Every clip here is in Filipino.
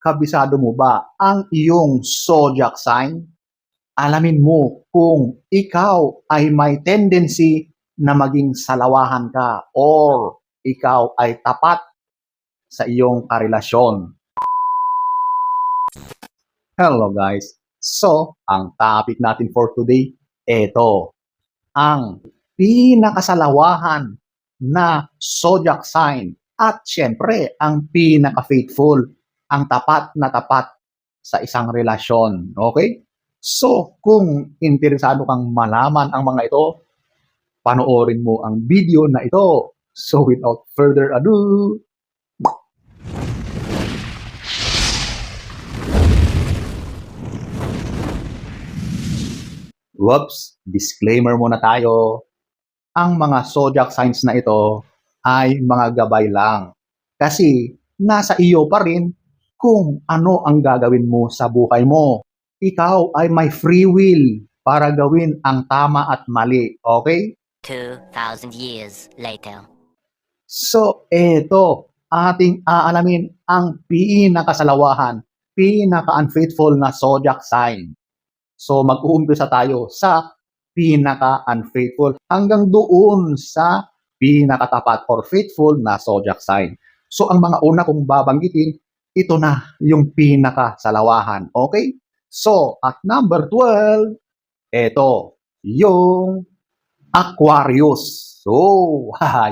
kabisado mo ba ang iyong zodiac sign? Alamin mo kung ikaw ay may tendency na maging salawahan ka or ikaw ay tapat sa iyong karelasyon. Hello guys! So, ang topic natin for today, ito, ang pinakasalawahan na zodiac sign at syempre ang pinaka-faithful, ang tapat na tapat sa isang relasyon. Okay? So, kung interesado kang malaman ang mga ito, panoorin mo ang video na ito. So, without further ado, whoops, disclaimer muna tayo. Ang mga zodiac signs na ito ay mga gabay lang. Kasi nasa iyo pa rin kung ano ang gagawin mo sa buhay mo. Ikaw ay may free will para gawin ang tama at mali. Okay? 2,000 years later. So, eto, ating aalamin ang pinakasalawahan, pinaka-unfaithful na zodiac sign. So, mag-uumpisa tayo sa pinaka-unfaithful hanggang doon sa pinakatapat or faithful na zodiac sign. So, ang mga una kong babanggitin, ito na yung pinakasalawahan. Okay? So, at number 12, ito, yung Aquarius. So,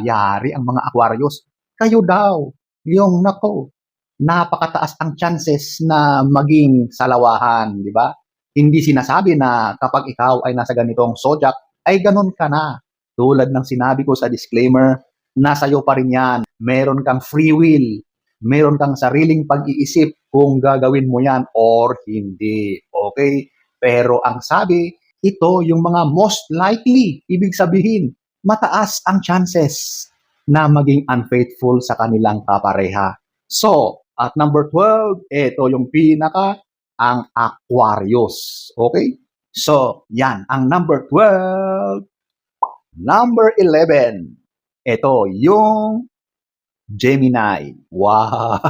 yari ang mga Aquarius. Kayo daw, yung nako, napakataas ang chances na maging salawahan, di ba? Hindi sinasabi na kapag ikaw ay nasa ganitong zodiac, ay ganun ka na. Tulad ng sinabi ko sa disclaimer, nasa iyo pa rin yan. Meron kang free will. Meron kang sariling pag-iisip kung gagawin mo yan or hindi. Okay? Pero ang sabi, ito yung mga most likely. Ibig sabihin, mataas ang chances na maging unfaithful sa kanilang kapareha. So, at number 12, ito yung ang Aquarius. Okay? So, yan, ang number 12. Number 11, ito, yung Gemini. Wow!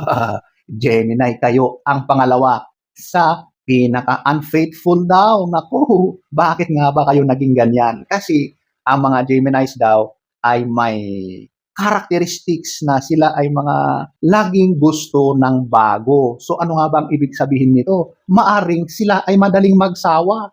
Gemini, kayo ang pangalawa sa pinaka-unfaithful daw. Naku, bakit nga ba kayo naging ganyan? Kasi ang mga Geminis daw ay may characteristics na sila ay mga laging gusto ng bago. So ano nga bang ibig sabihin nito? Maaring sila ay madaling magsawa.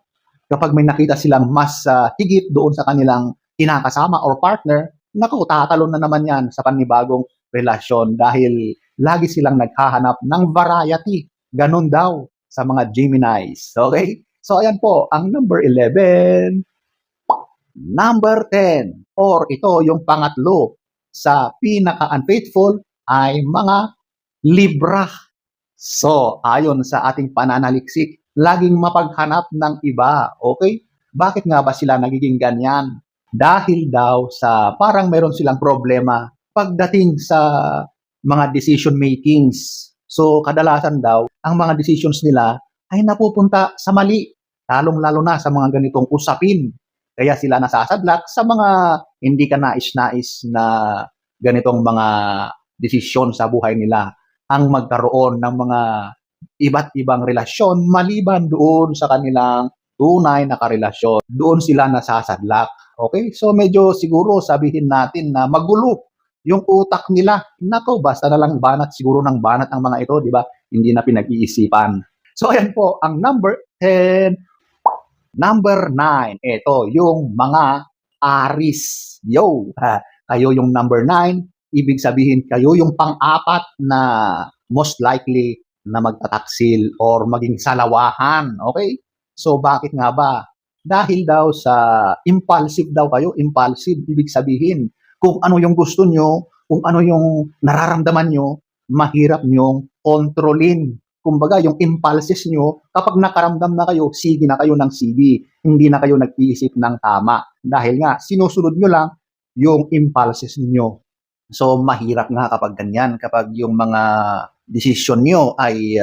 Kapag may nakita silang mas higit doon sa kanilang kinakasama or partner, naku, tatalon na naman yan sa panibagong relasyon dahil lagi silang naghahanap ng variety. Ganon daw sa mga Geminis. Okay? So ayan po, ang number 11. Number 10, or ito yung pangatlo sa pinaka-unfaithful ay mga Libra. So, ayon sa ating pananaliksik, laging mapaghanap ng iba. Okay? Bakit nga ba sila nagiging ganyan? Dahil daw sa parang meron silang problema pagdating sa mga decision makings. So, kadalasan daw, ang mga decisions nila ay napupunta sa mali, lalong-lalo na sa mga ganitong usapin. Kaya sila nasasadlak sa mga hindi ka nais-nais na ganitong mga desisyon sa buhay nila. Ang magkaroon ng mga iba't ibang relasyon maliban doon sa kanilang tunay na karelasyon. Doon sila nasasadlak. Okay? So medyo siguro sabihin natin na magulo yung utak nila. Nako, basta na lang banat siguro ng banat ang mga ito, di ba? Hindi na pinag-iisipan. So ayan po, ang number 10. Number 9, ito yung mga Aries. Yo, kayo yung number 9, ibig sabihin kayo yung pang-apat na most likely na magtataksil or maging salawahan. Okay? So bakit nga ba? Dahil daw sa impulsive daw kayo, impulsive, ibig sabihin kung ano yung gusto nyo, kung ano yung nararamdaman nyo, mahirap nyong kontrolin. Kumbaga, yung impulses nyo, kapag nakaramdam na kayo, sige na kayo ng sige. Hindi na kayo nag-iisip ng tama. Dahil nga, sinusunod nyo lang yung impulses nyo. So, mahirap nga kapag ganyan. Kapag yung mga desisyon nyo ay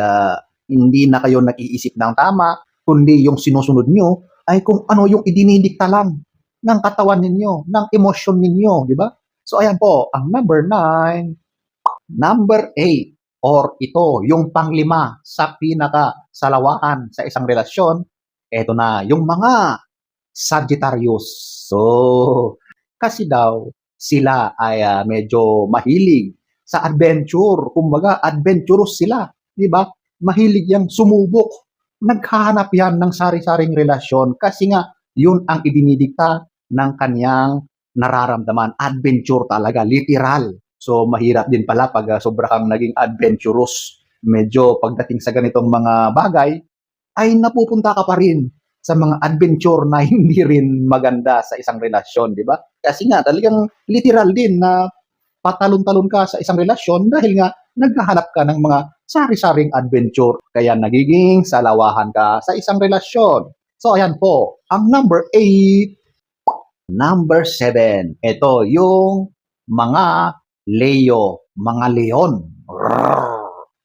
hindi na kayo nag-iisip ng tama, kundi yung sinusunod nyo ay kung ano yung idinidikta lang ng katawan ninyo, ng emosyon ninyo, di ba? So, ayan po, ang number 9. Number 8. or ito, yung panglima sa pinakasalawahan sa isang relasyon, eto na, yung mga Sagittarius. So, kasi daw sila ay medyo mahilig sa adventure. Kumbaga, adventurous sila. Di ba? Mahilig yang sumubok. Naghahanap yan ng sari-saring relasyon kasi nga yun ang idinidikta ng kanyang nararamdaman. Adventure talaga, literal. So, mahirap din pala pag sobra kang naging adventurous. Medyo pagdating sa ganitong mga bagay, ay napupunta ka pa rin sa mga adventure na hindi rin maganda sa isang relasyon, di ba? Kasi nga, talagang literal din na patalon-talon ka sa isang relasyon dahil nga naghahanap ka ng mga sari-saring adventure. Kaya nagiging salawahan ka sa isang relasyon. So, ayan po. Ang number 8, number 7. Ito, yung mga Leo, mga Leon. Roar!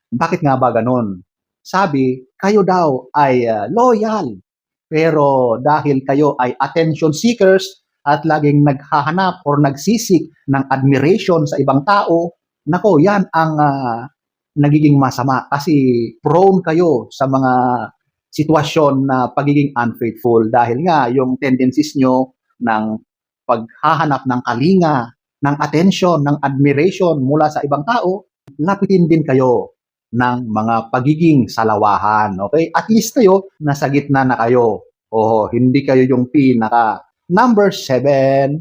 Bakit nga ba ganun? Sabi, kayo daw ay loyal. Pero dahil kayo ay attention seekers at laging naghahanap or nagsisik ng admiration sa ibang tao, nako, yan ang nagiging masama kasi prone kayo sa mga sitwasyon na pagiging unfaithful dahil nga yung tendencies nyo ng paghahanap ng kalinga, ng attention, ng admiration mula sa ibang tao, lapitin din kayo ng mga pagiging salawahan. Okay? At least kayo, nasa gitna na kayo. Oh, hindi kayo yung pinaka. Number 7.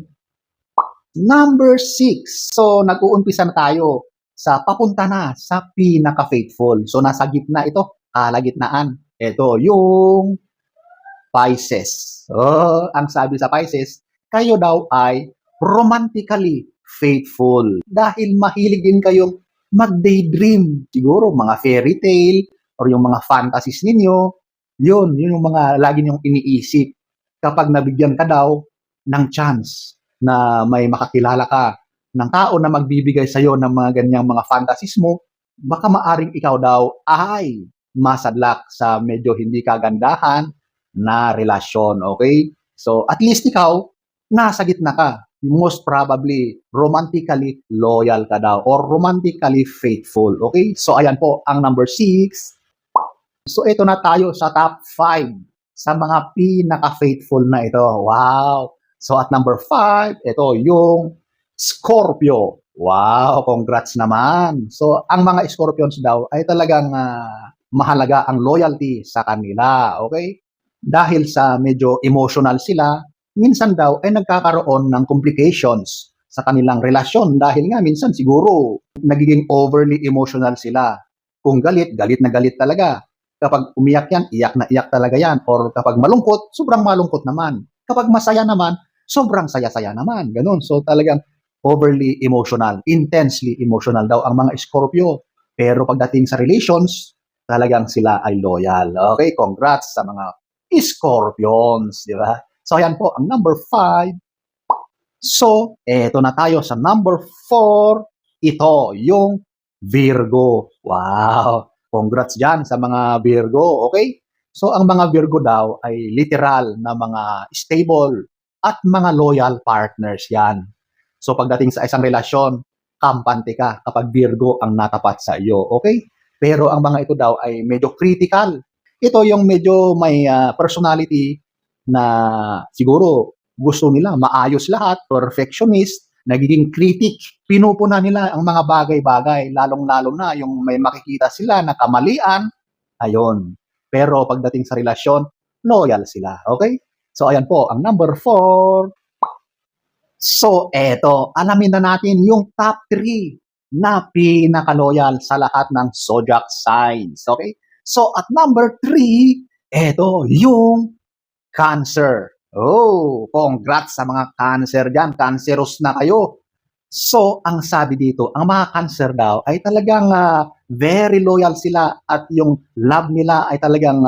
Number 6. So, nag-uumpisa na tayo sa papunta na sa pinaka-faithful. So, nasa gitna ito, kalagitnaan. Ito, yung Pisces. Oh, ang sabi sa Pisces, kayo daw ay romantically faithful. Dahil mahilig din kayong mag-daydream. Siguro, mga fairy tale or yung mga fantasies ninyo, yun yung mga lagi niyong iniisip. Kapag nabigyan ka daw ng chance na may makakilala ka ng tao na magbibigay sa'yo ng mga ganyang mga fantasies mo, baka maaring ikaw daw ay masadlak sa medyo hindi kagandahan na relasyon, okay? So, at least ikaw, nasa gitna ka. Most probably, romantically loyal ka daw or romantically faithful, okay? So, ayan po, ang number 6. So, ito na tayo sa top 5 sa mga pinaka-faithful na ito. Wow! So, at number 5, ito yung Scorpio. Wow! Congrats naman! So, ang mga Scorpions daw ay talagang mahalaga ang loyalty sa kanila. Okay? Dahil sa medyo emotional sila, minsan daw ay nagkakaroon ng complications sa kanilang relasyon dahil nga minsan siguro nagiging overly emotional sila. Kung galit, galit na galit talaga. Kapag umiyak yan, iyak na iyak talaga yan. Or kapag malungkot, sobrang malungkot naman. Kapag masaya naman, sobrang saya-saya naman. Ganun. So talagang overly emotional, intensely emotional daw ang mga Scorpio. Pero pagdating sa relations, talagang sila ay loyal. Okay, congrats sa mga Scorpions, di ba? So ayan po, ang number 5. So, eto na tayo sa number 4. Ito, yung Virgo. Wow! Congrats dyan sa mga Virgo, okay? So, ang mga Virgo daw ay literal na mga stable at mga loyal partners yan. So, pagdating sa isang relasyon, kampante ka kapag Virgo ang natapat sa iyo, okay? Pero ang mga ito daw ay medyo critical. Ito yung medyo may personality na siguro gusto nila maayos lahat, perfectionist, nagiging critic, pinupuna nila ang mga bagay-bagay, lalong-lalo na yung may makikita sila na kamalian, ayon. Pero pagdating sa relasyon, loyal sila, okay? So ayan po, ang number 4. So eto, alamin na natin yung top 3 na pinaka-loyal sa lahat ng zodiac signs, okay? So at number 3, eto yung Cancer. Oh, congrats sa mga Cancer dyan. Cancerous na kayo. So, ang sabi dito, ang mga Cancer daw ay talagang very loyal sila at yung love nila ay talagang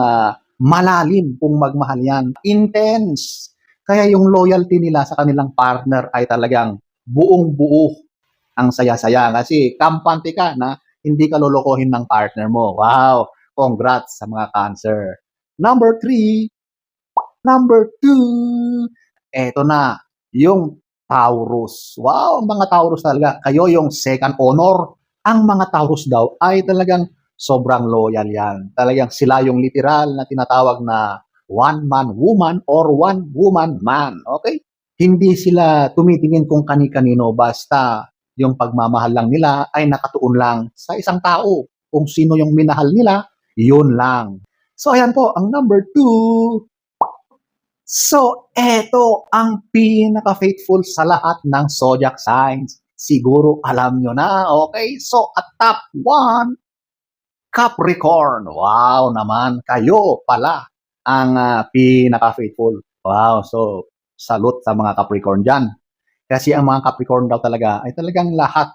malalim kung magmahal yan. Intense. Kaya yung loyalty nila sa kanilang partner ay talagang buong-buo. Ang saya-saya kasi kampante ka na hindi ka lolokohin ng partner mo. Wow! Congrats sa mga Cancer. Number 3. Number 2, eto na, yung Taurus. Wow, ang mga Taurus talaga. Kayo yung second honor Ang mga Taurus daw ay talagang sobrang loyal yan. Talagang sila yung literal na tinatawag na one-man woman or one-woman man. Okay? Hindi sila tumitingin kung kani-kanino, basta yung pagmamahal lang nila ay nakatuon lang sa isang tao. Kung sino yung minahal nila, yun lang. So ayan po, ang number 2. So, eto ang pinaka-faithful sa lahat ng zodiac signs. Siguro alam nyo na, okay? So, at top 1, Capricorn. Wow naman, kayo pala ang pinaka-faithful. Wow, so salute sa mga Capricorn dyan. Kasi ang mga Capricorn daw talaga ay talagang lahat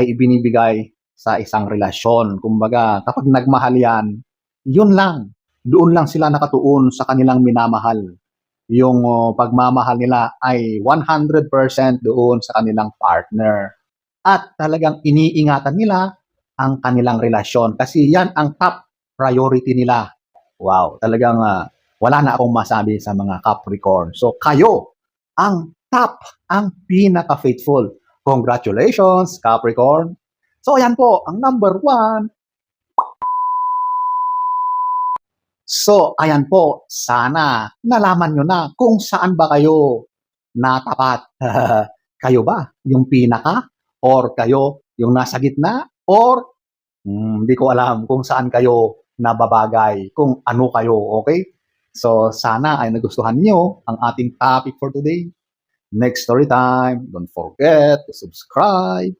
ay ibinibigay sa isang relasyon. Kumbaga, kapag nagmahal yan, yun lang. Doon lang sila nakatuon sa kanilang minamahal. Yung pagmamahal nila ay 100% doon sa kanilang partner. At talagang iniingatan nila ang kanilang relasyon kasi yan ang top priority nila. Wow, talagang wala na akong masabi sa mga Capricorn. So kayo ang top, ang pinaka-faithful. Congratulations, Capricorn! So ayan po, ang number 1. So, ayan po, sana nalaman nyo na kung saan ba kayo natapat. Kayo ba yung pinaka? Or kayo yung nasa gitna? Or hindi ko alam kung saan kayo nababagay, kung ano kayo, okay? So, sana ay nagustuhan nyo ang ating topic for today. Next story time, don't forget to subscribe,